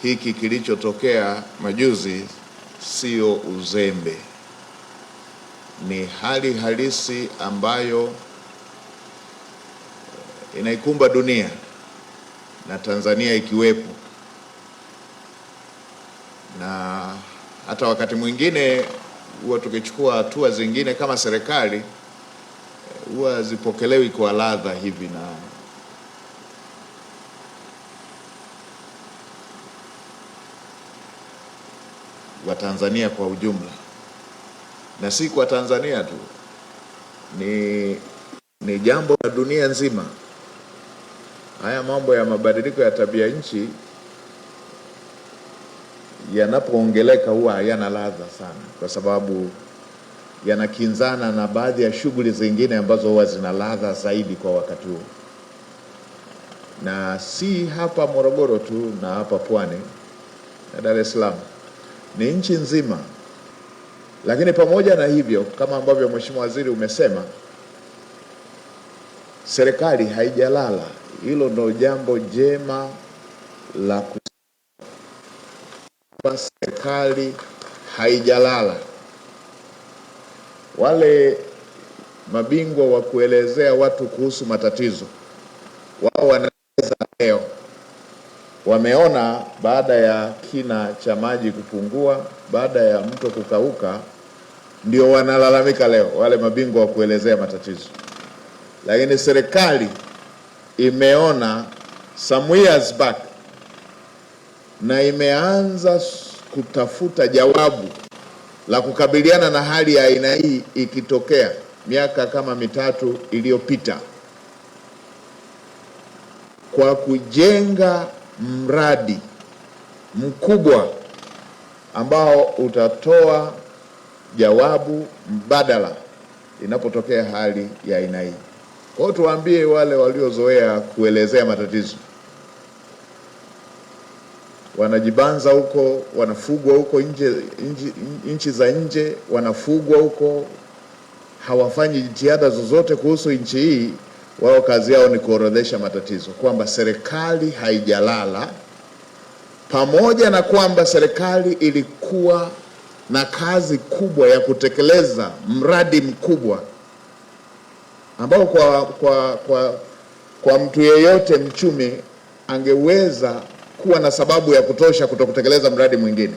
hiki kilichotokea majuzi sio uzembe, ni hali halisi ambayo inaikumba dunia na Tanzania ikiwepo, na hata wakati mwingine huwa tukichukua hatua zingine kama serikali huwa zipokelewi kwa ladha hivi na Watanzania kwa ujumla, na si kwa Tanzania tu, ni jambo la dunia nzima. Haya mambo ya mabadiliko ya tabia nchi yanapoongeleka huwa hayana ladha sana, kwa sababu yanakinzana na baadhi ya shughuli zingine ambazo huwa zina ladha zaidi kwa wakati huo, na si hapa Morogoro tu na hapa Pwani na Dar es Salaam, ni nchi nzima. Lakini pamoja na hivyo, kama ambavyo Mheshimiwa Waziri umesema, serikali haijalala. Hilo ndo jambo jema la kusema, serikali haijalala. Wale mabingwa wa kuelezea watu kuhusu matatizo, wao wanaeleza leo. Wameona baada ya kina cha maji kupungua, baada ya mto kukauka, ndio wanalalamika leo, wale mabingwa wa kuelezea matatizo. Lakini serikali imeona some years back na imeanza kutafuta jawabu la kukabiliana na hali ya aina hii ikitokea miaka kama 3 iliyopita, kwa kujenga mradi mkubwa ambao utatoa jawabu mbadala inapotokea hali ya aina hii. Kwa hiyo tuwaambie wale waliozoea kuelezea matatizo, wanajibanza huko, wanafugwa huko nchi za nje, wanafugwa huko, hawafanyi jitihada zozote kuhusu nchi hii. Wao kazi yao ni kuorodhesha matatizo, kwamba serikali haijalala, pamoja na kwamba serikali ilikuwa na kazi kubwa ya kutekeleza mradi mkubwa ambao kwa mtu yeyote mchumi angeweza kuwa na sababu ya kutosha kutokutekeleza mradi mwingine,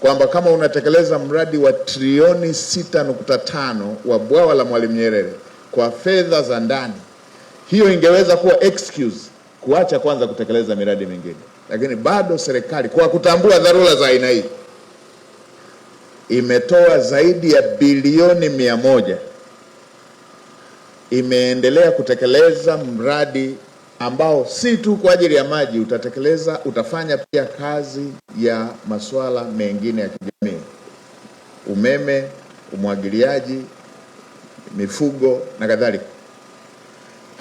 kwamba kama unatekeleza mradi wa trilioni 6.5 wa bwawa la Mwalimu Nyerere kwa fedha za ndani, hiyo ingeweza kuwa excuse kuacha kwanza kutekeleza miradi mingine. Lakini bado serikali, kwa kutambua dharura za aina hii, imetoa zaidi ya bilioni 100, imeendelea kutekeleza mradi ambao si tu kwa ajili ya maji, utafanya pia kazi ya masuala mengine ya kijamii: umeme, umwagiliaji, mifugo na kadhalika.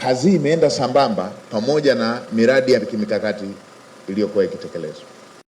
Kazi imeenda sambamba pamoja na miradi ya kimikakati iliyokuwa ikitekelezwa.